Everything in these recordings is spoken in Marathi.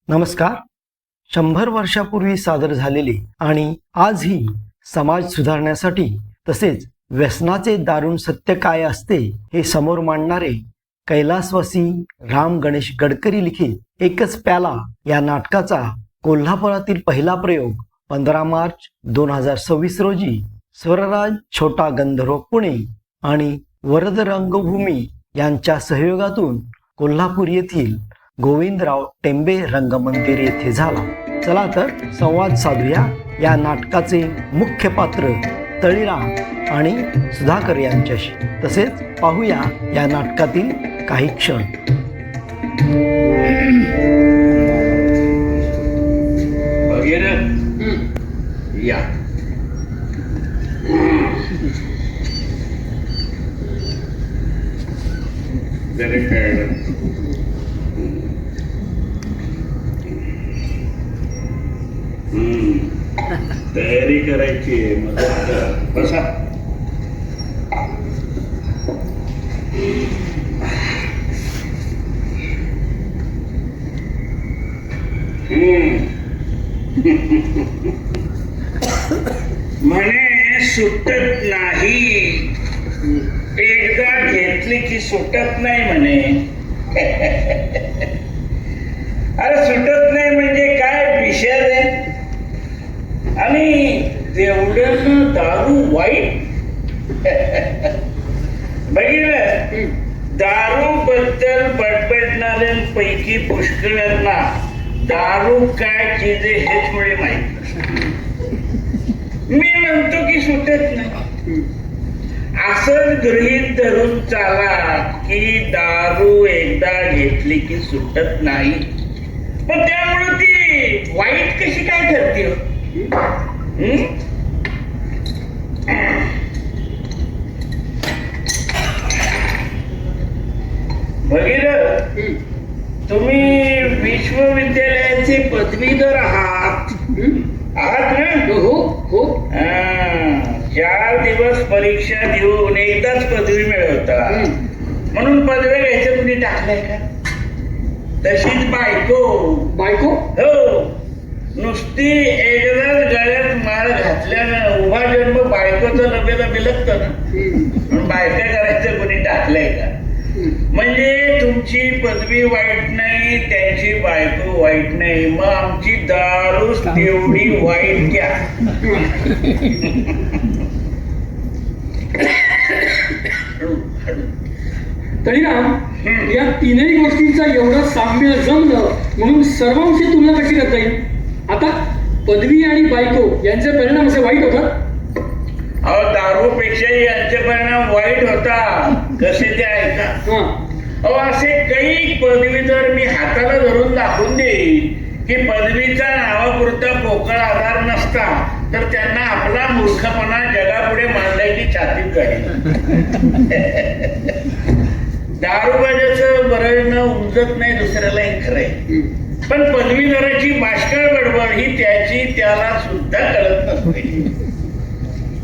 नमस्कार. 100 वर्षापूर्वी सादर झालेले आणि आजही समाज सुधारण्यासाठी तसेच व्यसनाचे दारुण सत्य काय असते हे समोर मांडणारे कैलासवासी राम गणेश गडकरी लिखित एकच प्याला या नाटकाचा कोल्हापुरातील पहिला प्रयोग 15 मार्च 2026 रोजी स्वरराज छोटा गंधर्व पुणे आणि वरद रंगभूमी यांच्या सहयोगातून कोल्हापूर येथील गोविंदराव टेंबे रंगमंदिर येथे झाला. चला तर संवाद साधूया या नाटकाचे मुख्य पात्र तळीराम आणि सुधाकर यांच्याशी. तसेच पाहूया या नाटकातील काही क्षण. या तयारी करायची मदत कर. बसा. म्हणे सुटत नाही, एकदा घेतली की सुटत नाही म्हणे. अरे सुटत नाही म्हणजे काय विषय आहे. आणि तेवढं दारू वाईट. बघितलं, दारू बद्दल बडबडणाऱ्यांपैकी पुष्कळांना दारू काय चीज आहे हेच मुळे माहित नसतं. मी म्हणतो की सुटत नाही. असं गृहीत धरून चाला की दारू एकदा घेतली की सुटत नाही. पण त्यामुळे ती वाईट कशी काय ठरते? भगीरथ, तुम्ही विश्वविद्यालयाचे पदवीधर आहात ना? हो हो. 4 दिवस परीक्षा देऊन एकदाच पदवी मिळवता म्हणून पदव्या घ्यायचं कुणी टाकलंय का? तशीच बायको हो, नुसती एकदाच गळ्यात माळ घातल्यानं उभा जन्म बायकोचं लबेला बिलगतं ना. म्हणून बायका करायचं कोणी टाकलंय का? म्हणजे तुमची पदवी वाईट नाही, त्यांची बायको वाईट नाही, मग आमची दारू तेवढी वाईट क्या? तळीराम, या तीनही गोष्टींचा एवढं साम्य जमलं म्हणून सर्वांशी तुलना कशी करता येईल? आता पदवी आणि बायको यांचे परिणाम असे वाईट होतात? अहो, दारूपेक्षाही यांचे परिणाम वाईट होता. कसे ते ऐका. अहो, असे काही पदवीधर मी हाताला धरून दाखवून देईन की पदवीचा नावापुरता पोकळ आधार नसता तर त्यांना आपला मूर्खपणा जगापुढे मांडायची छातीत जाईल. दारूबाजाचं बरं उमजत नाही दुसऱ्याला हे खरंय. पण पदवीधराची बाष्कळ बडबड ही त्याची त्याला सुद्धा कळत नसते.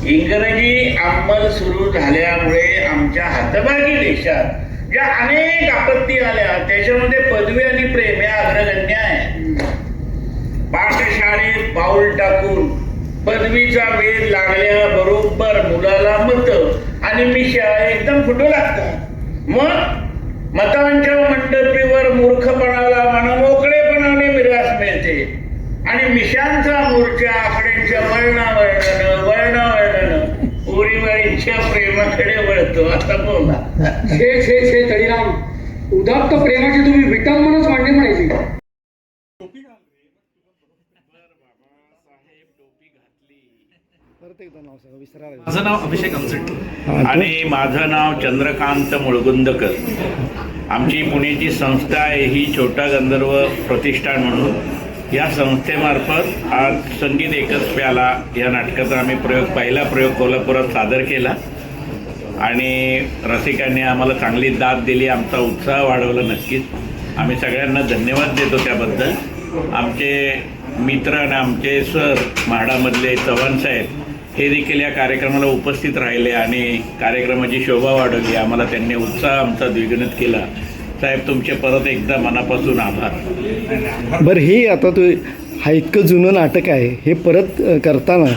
इंग्रजी अंमल सुरू झाल्यामुळे आमच्या हातभागी देशात ज्या अनेक आपत्ती आल्या त्याच्यामध्ये पदवी आणि प्रेम या अग्रगण्य आहे. पाठशाळेत पाऊल टाकून पदवीचा वेध लागल्याबरोबर मुलाला मत आणि मिशा एकदम फुटू लागतात. मग मतांच्या मंडपीवर मूर्खपणाला म्हणून मोकळेपणाने मिरास मिळते आणि मिशांचा मोर्चा आकड्यांच्या वर्णावर्णानं पोरीवाळींच्या प्रेमाकडे वळतो. आता बोला. छे तळीराम, उदात्त प्रेमाची तुम्ही विटंबनच मांडली म्हणायची. माझं नाव अभिषेक अमसेट आणि माझं नाव चंद्रकांत मुळगुंदकर. आमची पुण्याची संस्था आहे ही छोटा गंधर्व प्रतिष्ठान म्हणून. या संस्थेमार्फत आज संगीत एकच प्याला या नाटकाचा आम्ही पहिला प्रयोग कोल्हापुरात सादर केला आणि रसिकांनी आम्हाला चांगली दाद दिली. आमचा उत्साह वाढवला. नक्कीच आम्ही सगळ्यांना धन्यवाद देतो त्याबद्दल. आमचे मित्र आणि आमचे सर म्हाडामधले चव्हाण साहेब हे देखील या कार्यक्रमाला उपस्थित राहिले आणि कार्यक्रमाची शोभा वाढवली. आम्हाला त्यांनी उत्साह आमचा द्विगुणित केला. साहेब तुमचे परत एकदा मनापासून आभार. बरं, हे आता तू हा इतकं जुनं नाटक आहे, हे परत करताना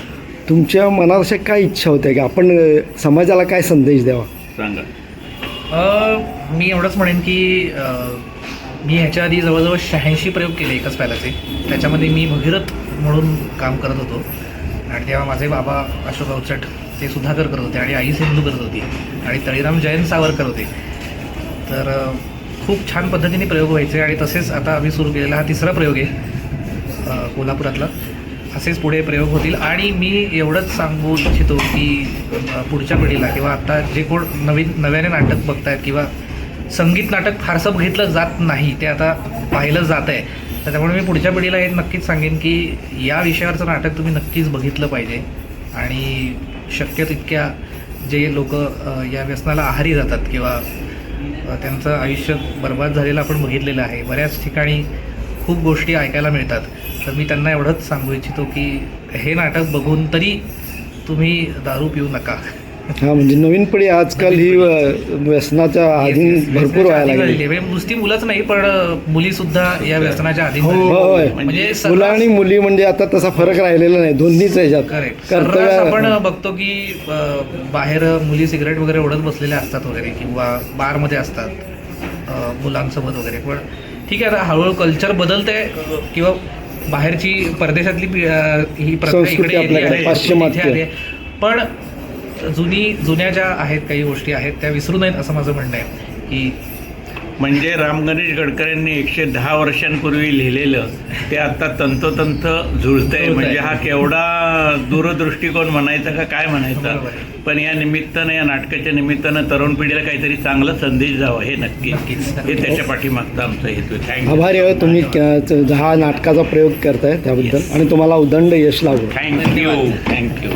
तुमच्या मनात अशा काय इच्छा होत्या की आपण समाजाला काय संदेश द्यावा? सांगा. मी एवढंच म्हणेन की मी ह्याच्या आधी जवळजवळ 86 प्रयोग केले एकाच पॅलाचे. त्याच्यामध्ये मी भगीरथ म्हणून काम करत होतो आणि तेव्हा माझे बाबा अशोक अवचट ते सुधाकर करत होते आणि आई सिंधू करत होती आणि तळीराम जयंत सावरकर होते. तर खूप छान पद्धतीने प्रयोग व्हायचे आणि तसेच आता आम्ही सुरू केलेला हा 3रा प्रयोग आहे कोल्हापुरातला. असेच पुढे प्रयोग होतील आणि मी एवढंच सांगू इच्छितो की पुढच्या पिढीला किंवा आता जे कोण नव्याने नाटक बघतायत किंवा संगीत नाटक फारसं बघितलं जात नाही, ते आता पाहिलं जात आहे. तर त्यामुळे मी पुढच्या पिढीला हे नक्कीच सांगेन की या विषयावरचं नाटक तुम्ही नक्कीच बघितलं पाहिजे आणि शक्य तितक्या जे लोक या व्यसनाला आहारी जातात किंवा त्यांचं आयुष्य बर्बाद झालेलं आपण बघितलेलं आहे. बऱ्याच ठिकाणी खूप गोष्टी ऐकायला मिळतात. तर मी त्यांना एवढंच सांगू इच्छितो की हे नाटक बघून तरी तुम्ही दारू पिऊ नका. हा, म्हणजे नवीन पिढी आजकाल ही व्यसनाच्या अधीन भरपूर व्हायला लागली. म्हणजे नुसती मुलंच नाही पण मुली सुद्धा या व्यसनाच्या अधीन होय, म्हणजे मुलं आणि मुली म्हणजे आता तसा फरक राहिलेला नाही, दोन्हीच ह्याच्यात करेक्ट. आपण बघतो की बाहेर मुली सिगरेट वगैरे ओढत बसलेल्या असतात वगैरे किंवा बारमध्ये असतात मुलांसोबत वगैरे. पण ठीक आहे, आता हळूहळू कल्चर बदलतंय किंवा बाहेरची परदेशातली ही प्रथा संस्कृती इकडे येते आपल्याकडे आहे, पाश्चिमात्य. इथे आली आहे. पण जुन्या ज्या आहेत काही गोष्टी आहेत त्या विसरू नयेत असं माझं म्हणणं आहे की म्हणजे राम गणेश गडकऱ्यांनी 110 वर्षांपूर्वी लिहिलेलं ते आता तंतोतंत जुळतंय. म्हणजे हा केवढा दूरदृष्टिकोन म्हणायचा का काय म्हणायचा. बरोबर आहे. पण या निमित्तानं, या नाटकाच्या निमित्तानं तरुण पिढीला काहीतरी चांगला संदेश जावा हे नक्की, हे त्याच्या पाठीमागचा आमचा हेतू. थँक्यू. आभारी आहे तुम्ही हा नाटकाचा प्रयोग करताय त्याबद्दल आणि तुम्हाला उदंड यश लाभो. थँक्यू. थँक्यू.